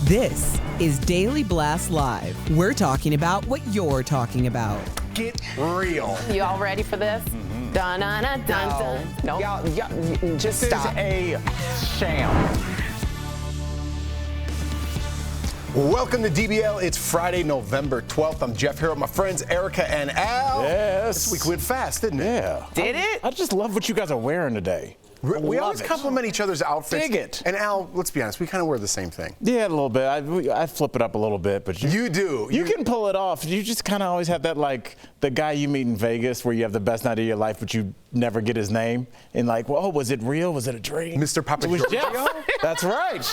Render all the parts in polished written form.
This is Daily Blast Live. We're talking about what you're talking about. Get real. You all ready for this? Dun dun dun dun. No. Y'all, just stop. This is a sham. Welcome to DBL. It's Friday, November 12th. I'm Jeff here with my friends Erica and Al. Yes. This week went fast, didn't it? Yeah. Did it? I just love what you guys are wearing today. We always it. compliment each other's outfits. Dig it. And Al, let's be honest, we kind of wear the same thing. Yeah, a little bit. I flip it up a little bit, but You do. You can pull it off. You just kind of always have that, like, the guy you meet in Vegas where you have the best night of your life, but you never get his name. And like, well, was it real? Was it a dream? Mr. Papa It was Giorgio? Jeff. That's right.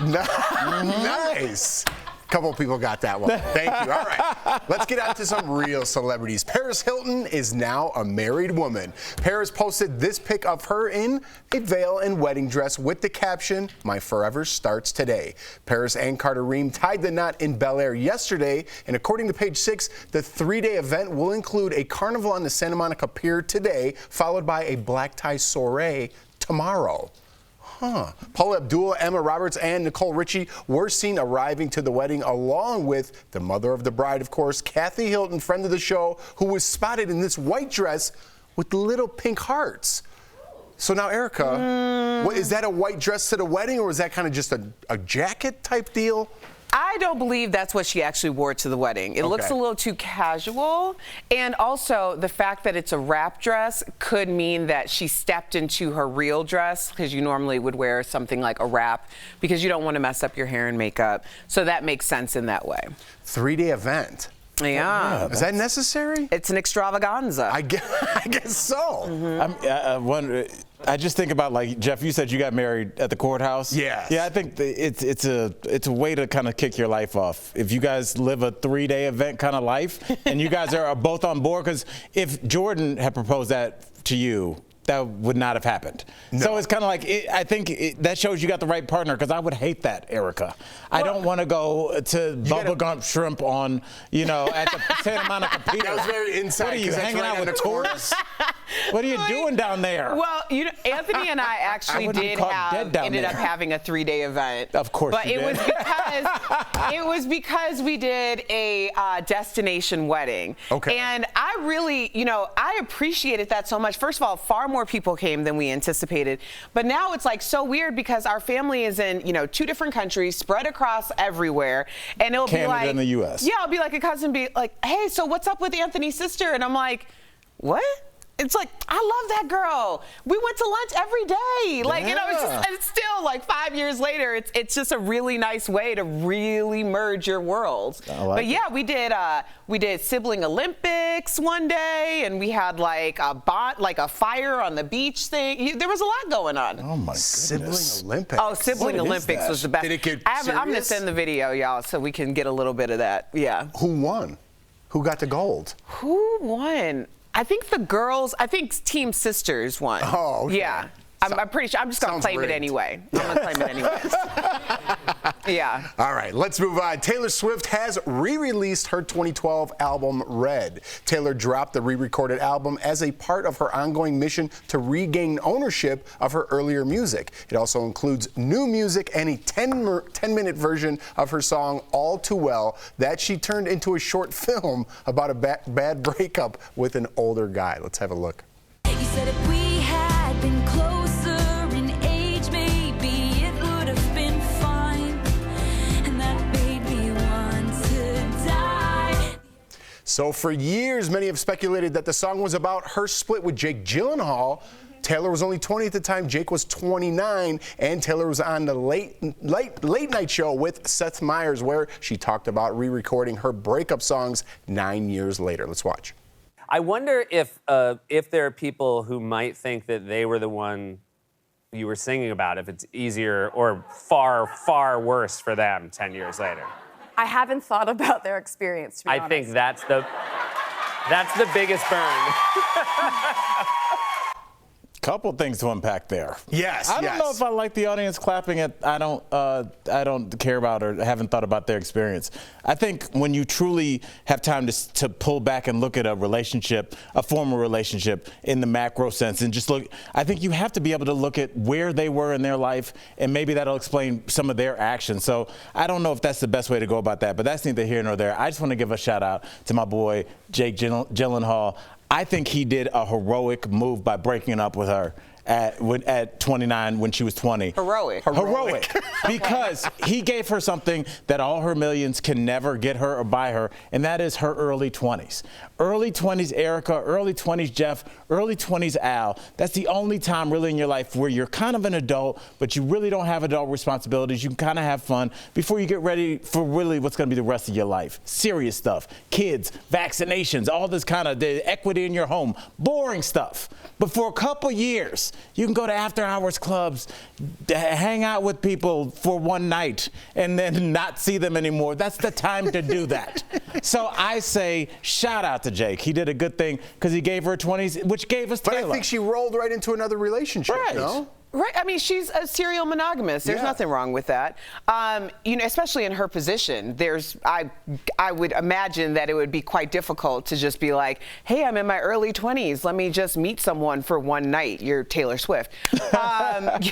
Nice. Couple people got that one. Thank you. All right. Let's get on to some real celebrities. Paris Hilton is now a married woman. Paris posted this pic of her in a veil and wedding dress with the caption, "My forever starts today." Paris and Carter Reum tied the knot in Bel Air yesterday, and according to Page 6, the three-day event will include a carnival on the Santa Monica Pier today, followed by a black tie soiree tomorrow. Paula Abdul, Emma Roberts, and Nicole Richie were seen arriving to the wedding along with the mother of the bride, of course, Kathy Hilton, friend of the show, who was spotted in this white dress with little pink hearts. So now, Erica, is that a white dress to the wedding, or is that kind of just a jacket type deal? I don't believe that's what she actually wore to the wedding. It looks a little too casual. And also, the fact that it's a wrap dress could mean that she stepped into her real dress, because you normally would wear something like a wrap because you don't want to mess up your hair and makeup. So that makes sense in that way. 3-day event. Yeah. Is that necessary? It's an extravaganza. I guess so. I just think about, like, Jeff, you said you got married at the courthouse. Yes. Yeah, I think it's a way to kind of kick your life off. If you guys live a 3-day event kind of life and you guys are both on board, because if Jordan had proposed that to you, that would not have happened. No. So it's kind of like, I think that shows you got the right partner, because I would hate that, Erica. I don't want to go to bubblegum shrimp on, at the Santa Monica Pier. That was very inside. What are you, hanging out with tourists? What are you doing down there? Well, Anthony and I actually ended up having a 3-day event. Of course, but it was because we did a destination wedding. Okay. And I really, I appreciated that so much. First of all, far more people came than we anticipated. But now it's like so weird because our family is in, 2 different countries, spread across everywhere, and it'll be like in the U.S. Yeah, it'll be like a cousin be like, "Hey, so what's up with Anthony's sister?" And I'm like, "What?" It's like, I love that girl. We went to lunch every day. Like, it's still like 5 years later, it's just a really nice way to really merge your worlds. But yeah, we did Sibling Olympics one day, and we had like a fire on the beach thing. There was a lot going on. Oh my goodness. Sibling Olympics. Oh, Sibling Olympics was the best. Did it get I'm gonna send the video, y'all, so we can get a little bit of that. Yeah. Who won? Who got the gold? Who won? I think Team Sisters won. Oh, okay. Yeah. I'm pretty sure. I'm just going to claim it anyway. I'm going to claim it anyway. Yeah. All right, let's move on. Taylor Swift has re-released her 2012 album, Red. Taylor dropped the re-recorded album as a part of her ongoing mission to regain ownership of her earlier music. It also includes new music and a 10-minute version of her song, All Too Well, that she turned into a short film about a bad breakup with an older guy. Let's have a look. You said if we had been closer in age, maybe it would have been fine, and that made me want to die. So for years, many have speculated that the song was about her split with Jake Gyllenhaal. Taylor was only 20 at the time, Jake was 29, and Taylor was on the late night show with Seth Meyers, where she talked about re-recording her breakup songs 9 years later. Let's watch. I wonder if there are people who might think that they were the one you were singing about, if it's easier or far, far worse for them 10 years later. I haven't thought about their experience, to be honest. I think that's the biggest burn. couple things to unpack there. Yes, I don't know if I like the audience clapping it. I don't care about or haven't thought about their experience. I think when you truly have time to pull back and look at a relationship, a former relationship in the macro sense, and just look, I think you have to be able to look at where they were in their life, and maybe that'll explain some of their actions. So I don't know if that's the best way to go about that, but that's neither here nor there. I just want to give a shout out to my boy, Jake Gyllenhaal. I think he did a heroic move by breaking up with her at 29 when she was 20. Heroic. Because he gave her something that all her millions can never get her or buy her, and that is her early 20s. Early 20s Erica, early 20s Jeff, early 20s Al. That's the only time really in your life where you're kind of an adult, but you really don't have adult responsibilities. You can kind of have fun before you get ready for really what's going to be the rest of your life. Serious stuff. Kids, vaccinations, all this kind of the equity in your home. Boring stuff. But for a couple years, you can go to after-hours clubs, hang out with people for one night, and then not see them anymore. That's the time to do that. So I say, shout out to Jake. He did a good thing because he gave her 20s, which gave us Taylor. But I think she rolled right into another relationship, right. No? Right. I mean, she's a serial monogamous. There's nothing wrong with that. Especially in her position, I would imagine that it would be quite difficult to just be like, hey, I'm in my early 20s. Let me just meet someone for one night. You're Taylor Swift. I'm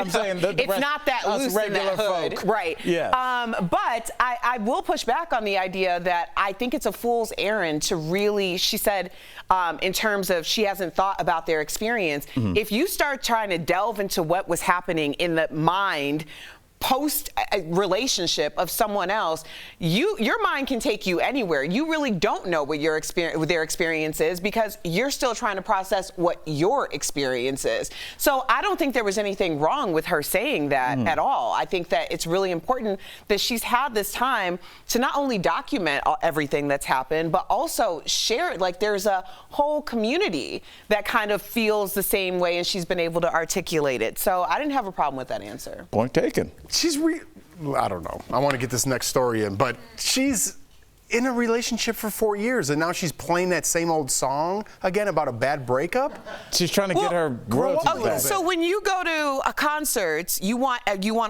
saying it's not that loose in that hood. Folk. Right. Yes. But I will push back on the idea that I think it's a fool's errand to really, she said, in terms of she hasn't thought about their experience. Mm-hmm. If you start trying to delve into what was happening in the mind post relationship of someone else, your mind can take you anywhere. You really don't know what their experience is because you're still trying to process what your experience is. So I don't think there was anything wrong with her saying that at all. I think that it's really important that she's had this time to not only document everything that's happened, but also share it. Like there's a whole community that kind of feels the same way, and she's been able to articulate it. So I didn't have a problem with that answer. Point taken. I don't know. I want to get this next story in, but she's in a relationship for 4 years, and now she's playing that same old song again about a bad breakup. She's trying to get her royalties back. So when you go to a concert, you want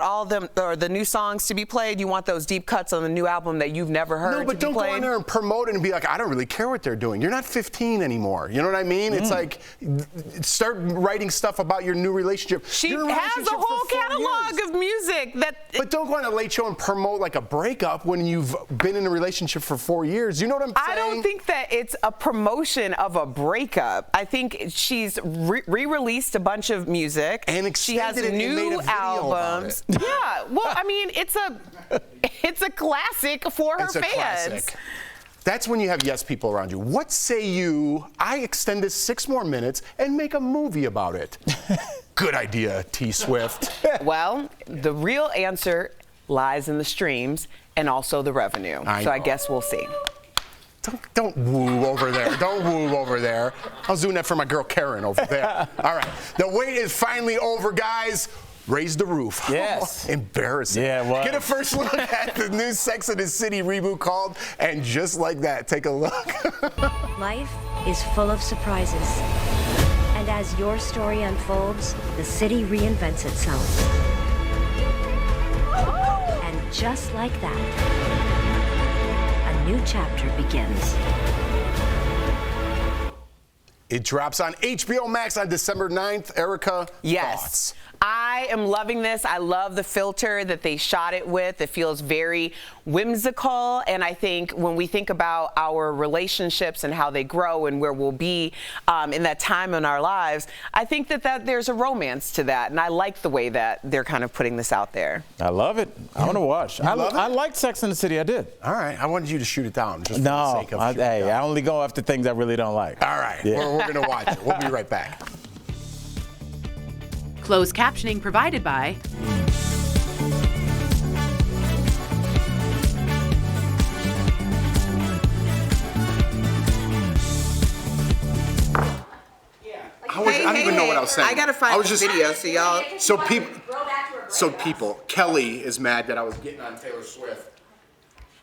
all of them or the new songs to be played. You want those deep cuts on the new album that you've never heard. No, but don't go on there and promote it and be like, I don't really care what they're doing. You're not 15 anymore. You know what I mean? It's like, start writing stuff about your new relationship. She has a whole catalog of music that. But don't go on a late show and promote like a breakup when you've been in a relationship for 4 years. You know what I'm saying? I don't think that it's a promotion of a breakup. I think she's re-released a bunch of music. And she has extended it and made a new video albums. about it. Yeah. Well, I mean, it's a classic for her It's a fans. classic. That's when you have yes people around you. What say you, I extend this 6 more minutes and make a movie about it? Good idea, T. Swift. Well, the real answer lies in the streams and also the revenue. I guess we'll see. Don't woo over there. Don't woo over there. I was doing that for my girl Karen over there. All right. The wait is finally over, guys. Raise the roof. Yes. Oh, embarrassing. Yeah, well. Get a first look at the new Sex and the City reboot called And Just Like That. Take a look. Life is full of surprises. And as your story unfolds, the city reinvents itself. And just like that, a new chapter begins. It drops on HBO Max on December 9th. Erica, yes. Thoughts? I am loving this. I love the filter that they shot it with. It feels very whimsical. And I think when we think about our relationships and how they grow and where we'll be in that time in our lives, I think that there's a romance to that. And I like the way that they're kind of putting this out there. I love it. I want to watch. I liked Sex and the City. I did. All right. I wanted you to shoot it down. Just for the sake of I only go after things I really don't like. All right. Yeah. We're going to watch it. We'll be right back. Closed captioning provided by I don't even know what I was saying. I gotta find the video, so y'all. So people, Kelly is mad that I was getting on Taylor Swift.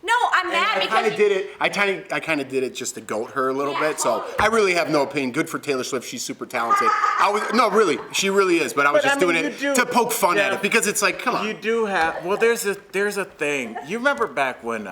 No, I'm mad I kind of did it. I kind of did it just to goat her a little bit. So I really have no opinion. Good for Taylor Swift. She's super talented. Really, she really is. But I was doing it to poke fun at it because it's like, come on. You do have. Well, there's a thing. You remember back when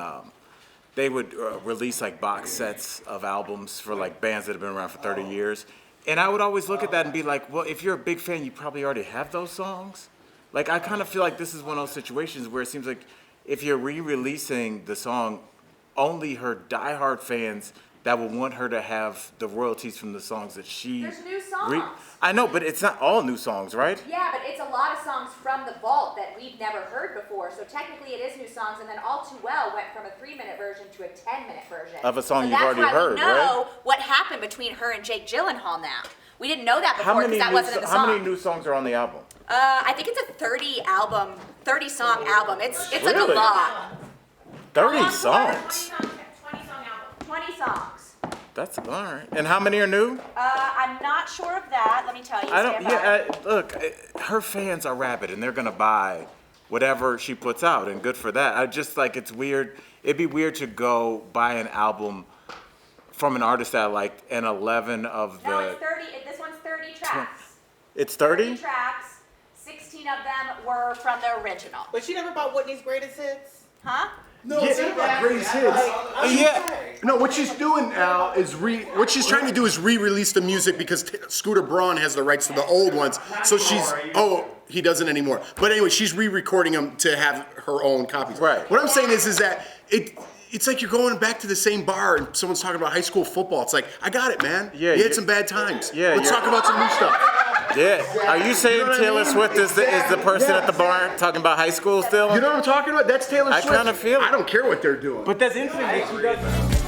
they would release like box sets of albums for like bands that have been around for 30 years, and I would always look at that and be like, well, if you're a big fan, you probably already have those songs. Like I kind of feel like this is one of those situations where it seems like, if you're re-releasing the song, only her diehard fans that will want her to have the royalties from the songs that she... There's new songs. I know, but it's not all new songs, right? Yeah, but it's a lot of songs from the vault that we've never heard before. So technically it is new songs, and then All Too Well went from a 3-minute version to a 10-minute version. Of a song you've already That's heard, why we know right? what happened between her and Jake Gyllenhaal now. We didn't know that before because that wasn't in the song. How many new songs are on the album? I think it's a 30-song album. It's like a lot. 30 songs? 20 songs. That's all right. And how many are new? I'm not sure of that. Let me tell you. I don't. Look, her fans are rabid, and they're gonna buy whatever she puts out, and good for that. I just like it's weird. It'd be weird to go buy an album from an artist that I liked, and 11 of the. No, it's 30. This one's 30 tracks. It's 30? 30 tracks. 16 of them were from the original. But she never bought Whitney's greatest hits? Huh? No, it's not about greatest hits. No, what she's doing, Al, is what she's trying to do is re-release the music because Scooter Braun has the rights to the old ones. So she's, he doesn't anymore. But anyway, she's re-recording them to have her own copies. Right. What I'm saying is that it's like you're going back to the same bar and someone's talking about high school football. It's like, I got it, man. Yeah, you had some bad times. Yeah, let's talk about some new stuff. Yeah. Are you saying Taylor Swift is the person at the bar talking about high school still? You know what I'm talking about? That's Taylor Swift. I kind of feel it. I don't care what they're doing. But that's interesting that she does.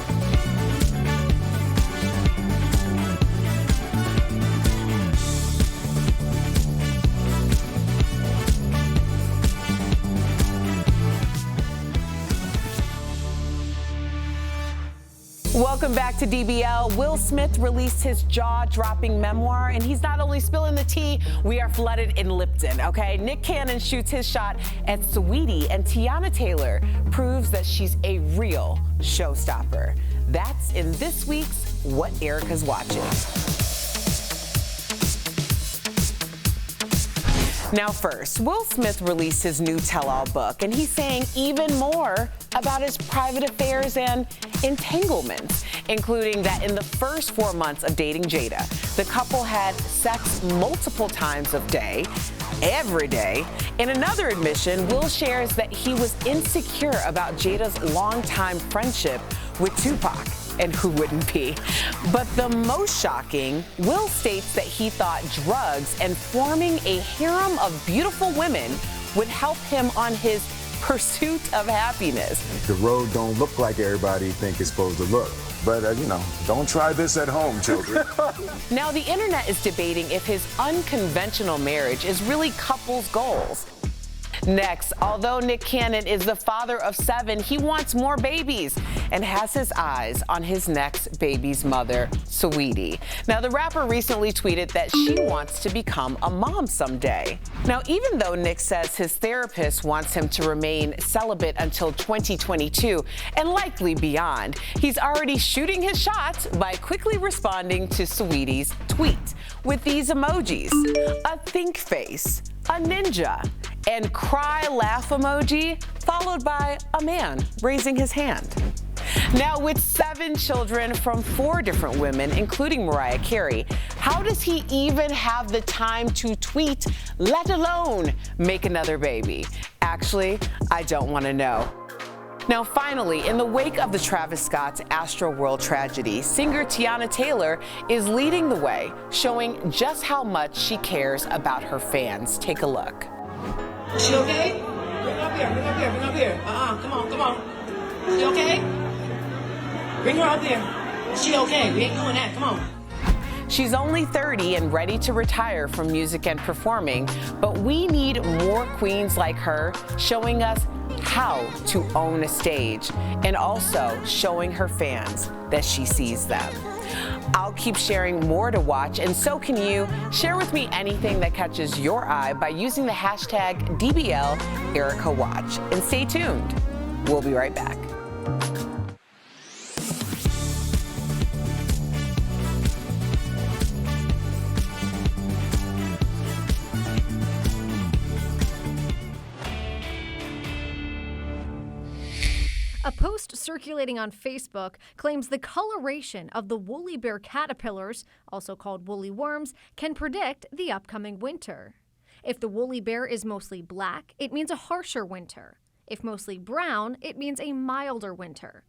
Welcome back to DBL. Will Smith released his jaw-dropping memoir, and he's not only spilling the tea, we are flooded in Lipton, okay? Nick Cannon shoots his shot at Saweetie, and Tiana Taylor proves that she's a real showstopper. That's in this week's What Erica's Watching. Now first, Will Smith released his new tell-all book, and he's saying even more about his private affairs and entanglements, including that in the first 4 months of dating Jada, the couple had sex multiple times a day, every day. In another admission, Will shares that he was insecure about Jada's longtime friendship with Tupac. And who wouldn't be? But the most shocking, Will states that he thought drugs and forming a harem of beautiful women would help him on his pursuit of happiness. The road don't look like everybody think it's supposed to look. But, don't try this at home, children. Now, the internet is debating if his unconventional marriage is really couples' goals. Next, although Nick Cannon is the father of 7, he wants more babies and has his eyes on his next baby's mother, Saweetie. Now, the rapper recently tweeted that she wants to become a mom someday. Now, even though Nick says his therapist wants him to remain celibate until 2022 and likely beyond, he's already shooting his shot by quickly responding to Saweetie's tweet with these emojis: a think face, a ninja, and cry laugh emoji, followed by a man raising his hand. Now, with 7 children from 4 different women, including Mariah Carey, how does he even have the time to tweet, let alone make another baby? Actually, I don't want to know. Now, finally, in the wake of the Travis Scott's Astroworld tragedy, singer Tiana Taylor is leading the way, showing just how much she cares about her fans. Take a look. She okay? Bring her up here, bring her up here, bring her up here. Come on. She okay? Bring her up here. She okay? We ain't doing that, come on. She's only 30 and ready to retire from music and performing, but we need more queens like her showing us how to own a stage and also showing her fans that she sees them. I'll keep sharing more to watch, and so can you. Share with me anything that catches your eye by using the hashtag DBL EricaWatch. And stay tuned. We'll be right back. A post circulating on Facebook claims the coloration of the woolly bear caterpillars, also called woolly worms, can predict the upcoming winter. If the woolly bear is mostly black, it means a harsher winter. If mostly brown, it means a milder winter.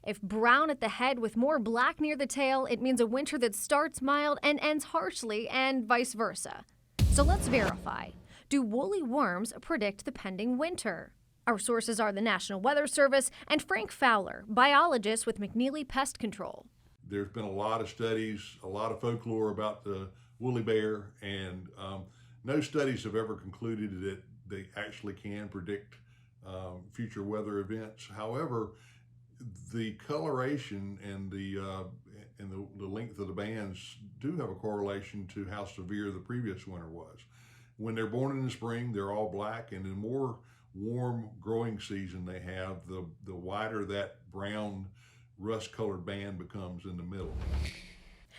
If brown at the head with more black near the tail, it means a winter that starts mild and ends harshly, and vice versa. So let's verify. Do woolly worms predict the pending winter? Our sources are the National Weather Service and Frank Fowler, biologist with McNeely Pest Control. There's been a lot of studies, a lot of folklore about the woolly bear, and no studies have ever concluded that they actually can predict future weather events. However, the coloration and the length of the bands do have a correlation to how severe the previous winter was. When they're born in the spring, they're all black, and the more warm growing season they have, the wider that brown rust-colored band becomes in the middle.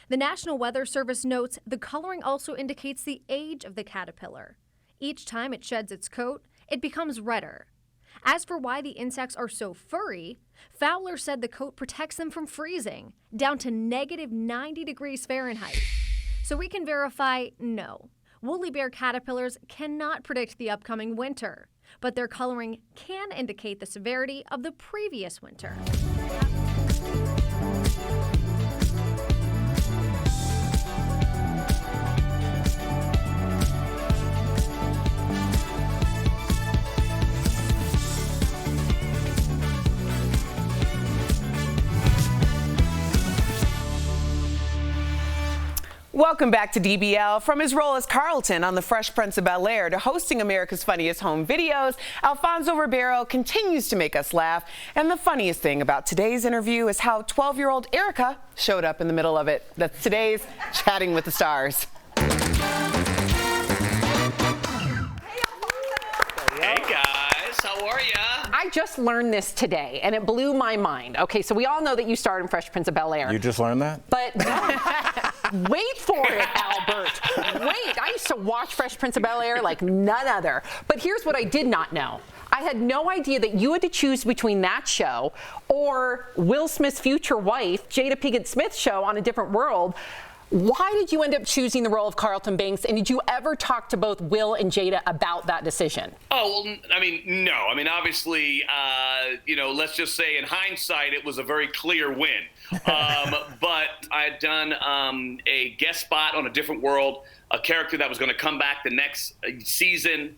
The National Weather Service notes the coloring also indicates the age of the caterpillar. Each time it sheds its coat, it becomes redder. As for why the insects are so furry, Fowler said the coat protects them from freezing, down to -90 degrees Fahrenheit. So we can verify, no, woolly bear caterpillars cannot predict the upcoming winter, but their coloring can indicate the severity of the previous winter. Welcome back to DBL. From his role as Carlton on The Fresh Prince of Bel-Air to hosting America's Funniest Home Videos, Alfonso Ribeiro continues to make us laugh. And the funniest thing about today's interview is how 12-year-old Erica showed up in the middle of it. That's today's Chatting with the Stars. Hey guys, how are ya? I just learned this today, and it blew my mind. Okay, so we all know that you starred in Fresh Prince of Bel-Air. You just learned that? But wait for it, Albert. Wait, I used to watch Fresh Prince of Bel-Air like none other. But here's what I did not know. I had no idea that you had to choose between that show or Will Smith's future wife, Jada Pinkett Smith's show on A Different World. Why did you end up choosing the role of Carlton Banks, and did you ever talk to both Will and Jada about that decision? Oh, well, I mean, no. I mean, obviously, let's just say in hindsight, it was a very clear win. But I had done a guest spot on A Different World, a character that was going to come back the next season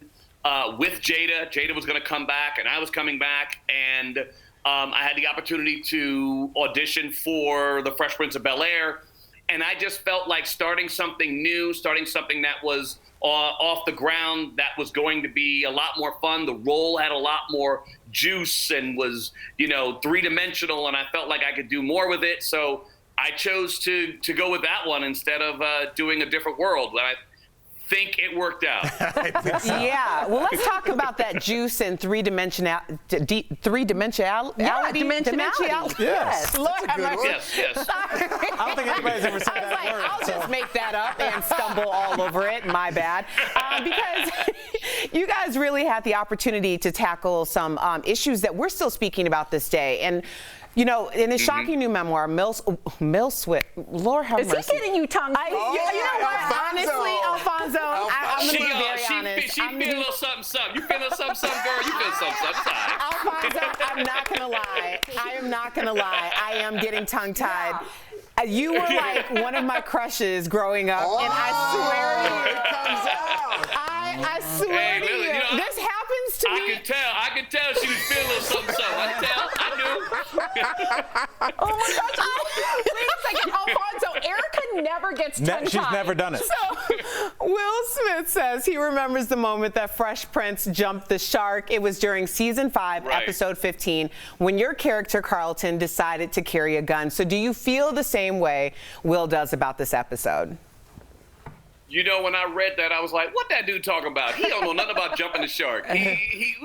with Jada. Jada was going to come back, and I was coming back, and I had the opportunity to audition for The Fresh Prince of Bel-Air. And I just felt like starting something new, starting something that was off the ground, that was going to be a lot more fun. The role had a lot more juice and was, three-dimensional, and I felt like I could do more with it. So I chose to go with that one instead of doing A Different World. I think it worked out. Yeah, well, let's talk about that juice and three-dimensionality. Yeah, dimensionality. Yes. Lord have mercy. Yes. Sorry. I don't think anybody's ever said that word. I'll just make that up and stumble all over it. My bad. Because you guys really had the opportunity to tackle some issues that we're still speaking about this day. And in his shocking new memoir, Mill Swift, Lord have mercy. Is he getting you tongue-tied? You know what? Honestly, Alfonso, I'm going to be very honest. She feel a little something. You feel a little something, girl? You feel something. Sorry. Alfonso, I'm not going to lie. I am not going to lie. I am getting tongue-tied. You were like one of my crushes growing up, and I swear to you, it comes out. I swear to you, this happens to me. I could tell she was feeling a little something. I knew. Oh my gosh! Wait a second, Alfonso. Erica never gets tongue-tied. She's never done it. So, Will Smith says he remembers the moment that Fresh Prince jumped the shark. It was during season 5, episode 15, when your character Carlton decided to carry a gun. So, do you feel the same way Will does about this episode? You know, when I read that, I was like, what that dude talking about? He don't know nothing about jumping the shark. He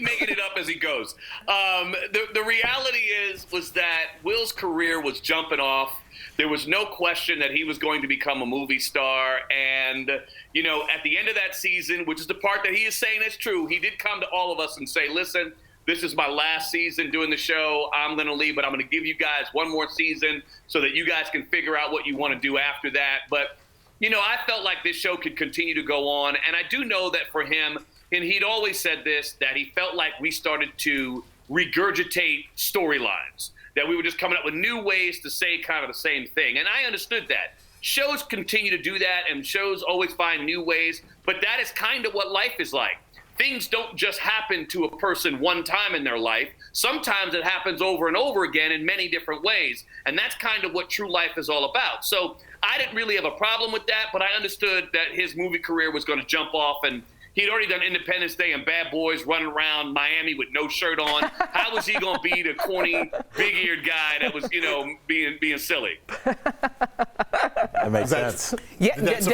making it up as he goes. The reality was that Will's career was jumping off. There was no question that he was going to become a movie star. And, you know, at the end of that season, which is the part that he is saying is true, he did come to all of us and say, listen, this is my last season doing the show. I'm going to leave, but I'm going to give you guys one more season so that you guys can figure out what you want to do after that. But, you know, I felt like this show could continue to go on. And I do know that for him, and he'd always said this, that he felt like we started to regurgitate storylines, that we were just coming up with new ways to say kind of the same thing. And I understood that. Shows continue to do that, and shows always find new ways. But that is kind of what life is like. Things don't just happen to a person one time in their life. Sometimes it happens over and over again in many different ways. And that's kind of what true life is all about. So I didn't really have a problem with that, but I understood that his movie career was going to jump off, and he'd already done Independence Day and Bad Boys, running around Miami with no shirt on. How was he going to be the corny, big-eared guy that was, you know, being silly? That makes sense. Yeah, it does.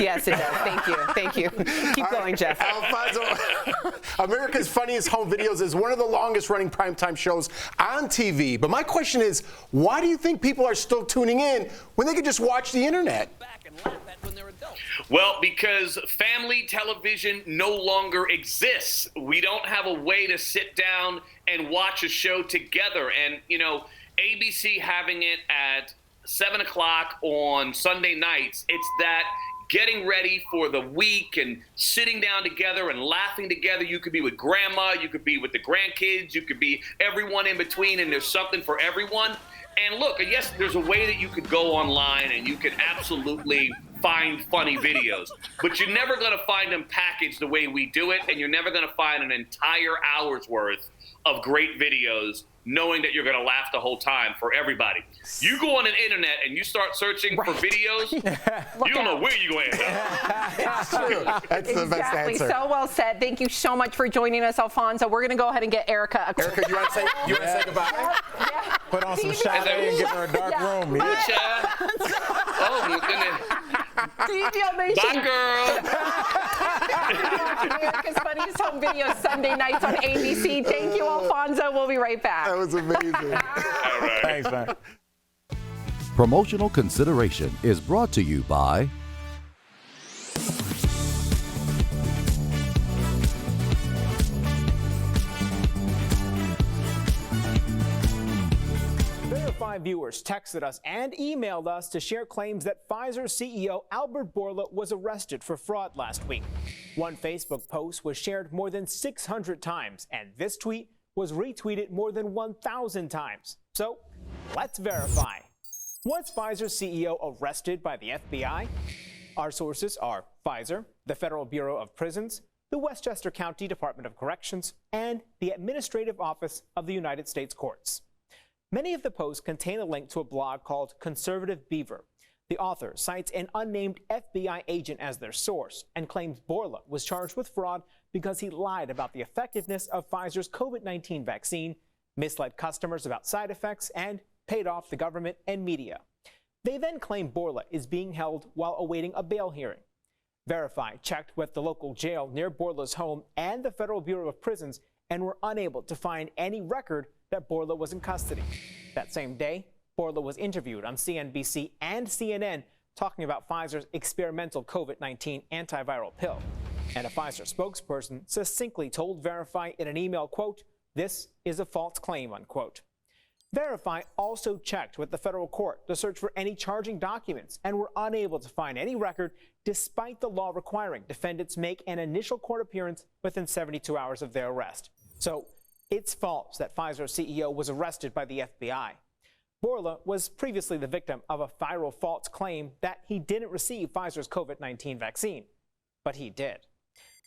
Yes, it does. Thank you. Keep going, Jeff. Alfonso, America's Funniest Home Videos is one of the longest-running primetime shows on TV. But my question is, why do you think people are still tuning in when they could just watch the internet? Well, because family television no longer exists. We don't have a way to sit down and watch a show together. And, you know, ABC having it at 7 o'clock on Sunday nights, it's that getting ready for the week and sitting down together and laughing together. You could be with grandma, you could be with the grandkids, you could be everyone in between, and there's something for everyone. And look, yes, there's a way that you could go online and you could absolutely find funny videos, but you're never going to find them packaged the way we do it, and you're never going to find an entire hour's worth of great videos knowing that you're going to laugh the whole time for everybody. You go on the internet and you start searching for videos, you don't know where you're going to end up. It's true. That's the best answer. So well said. Thank you so much for joining us, Alfonso. We're going to go ahead and get Erica. Erica, you want to say goodbye? Yeah. Put on some Sade and give her a dark room. Oh, my goodness. DBL Nation. Bye, girl. America's Funniest Home Videos Sunday nights on ABC. Thank you, Alfonso. We'll be right back. That was amazing. All right. Thanks, man. Promotional consideration is brought to you by Verified viewers texted us and emailed us to share claims that Pfizer CEO Albert Bourla was arrested for fraud last week. One Facebook post was shared more than 600 times, and this tweet was retweeted more than 1,000 times. So let's verify. Was Pfizer CEO arrested by the FBI? Our sources are Pfizer, the Federal Bureau of Prisons, the Westchester County Department of Corrections, and the Administrative Office of the United States Courts. Many of the posts contain a link to a blog called Conservative Beaver. The author cites an unnamed FBI agent as their source and claims Bourla was charged with fraud because he lied about the effectiveness of Pfizer's COVID-19 vaccine, misled customers about side effects, and paid off the government and media. They then claim Bourla is being held while awaiting a bail hearing. Verify checked with the local jail near Bourla's home and the Federal Bureau of Prisons and were unable to find any record that Bourla was in custody. That same day, Bourla was interviewed on CNBC and CNN talking about Pfizer's experimental COVID-19 antiviral pill. And a Pfizer spokesperson succinctly told Verify in an email, quote, "This is a false claim," unquote. Verify also checked with the federal court to search for any charging documents and were unable to find any record despite the law requiring defendants make an initial court appearance within 72 hours of their arrest. So it's false that Pfizer CEO was arrested by the FBI. Bourla was previously the victim of a viral false claim that he didn't receive Pfizer's COVID-19 vaccine, but he did.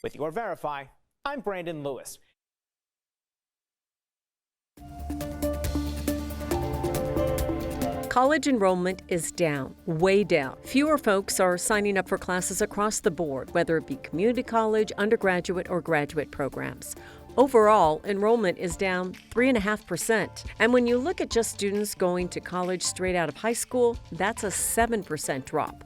With your Verify, I'm Brandon Lewis. College enrollment is down, way down. Fewer folks are signing up for classes across the board, whether it be community college, undergraduate, or graduate programs. Overall, enrollment is down 3.5%. And when you look at just students going to college straight out of high school, that's a 7% drop.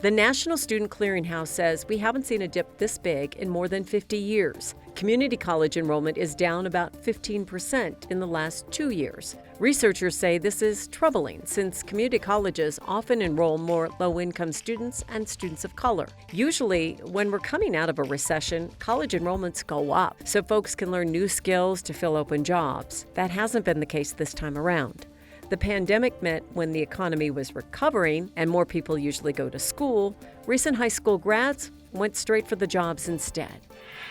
The National Student Clearinghouse says we haven't seen a dip this big in more than 50 years. Community college enrollment is down about 15% in the last 2 years. Researchers say this is troubling since community colleges often enroll more low-income students and students of color. Usually, when we're coming out of a recession, college enrollments go up so folks can learn new skills to fill open jobs. That hasn't been the case this time around. The pandemic meant when the economy was recovering and more people usually go to school, recent high school grads went straight for the jobs instead.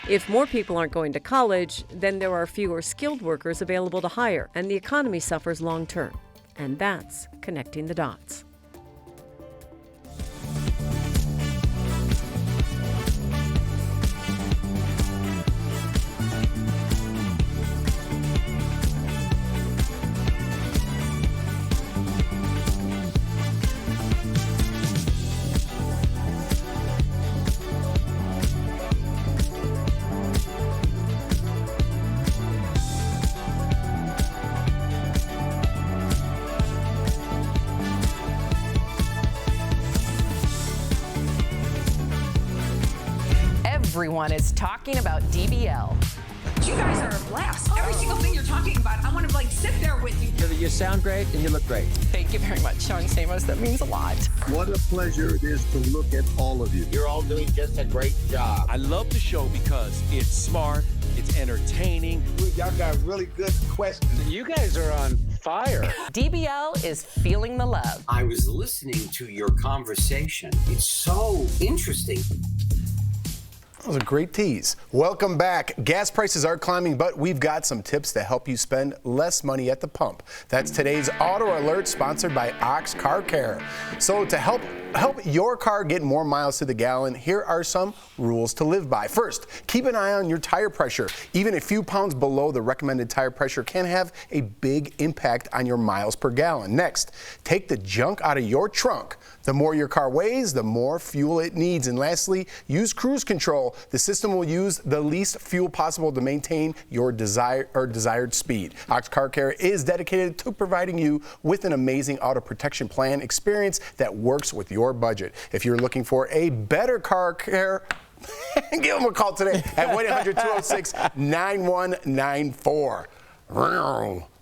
If more people aren't going to college, then there are fewer skilled workers available to hire, and the economy suffers long term. And that's connecting the dots. Everyone is talking about DBL. You guys are a blast. Every single thing you're talking about, I want to sit there with you. You sound great and you look great. Thank you very much, Sean Stamos. That means a lot. What a pleasure it is to look at all of you. You're all doing just a great job. I love the show because it's smart, it's entertaining. Y'all got really good questions. You guys are on fire. DBL is feeling the love. I was listening to your conversation. It's so interesting. That was a great tease. Welcome back. Gas prices are climbing, but we've got some tips to help you spend less money at the pump. That's today's Auto Alert, sponsored by Ox Car Care. So to help your car get more miles to the gallon, here are some rules to live by. First, keep an eye on your tire pressure. Even a few pounds below the recommended tire pressure can have a big impact on your miles per gallon. Next, take the junk out of your trunk. The more your car weighs, the more fuel it needs. And lastly, use cruise control. The system will use the least fuel possible to maintain your desired speed. Ox Car Care is dedicated to providing you with an amazing auto protection plan experience that works with your budget. If you're looking for a better car care, give them a call today at 1-800-206-9194.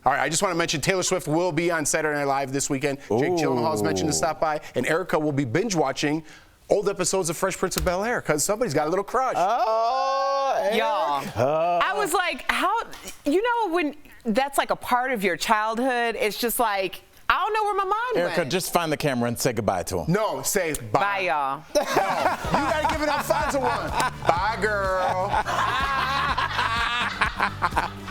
All right, I just want to mention Taylor Swift will be on Saturday Night Live this weekend. Jake Gyllenhaal has mentioned to stop by, and Erica will be binge watching old episodes of Fresh Prince of Bel-Air because somebody's got a little crush. Y'all, I was like, how, when that's like a part of your childhood, it's just like, I don't know where my mind Erica, went. just find the camera and say goodbye to him. No, say bye. Bye, y'all. No, you got to give it up 5 to 1. Bye, girl.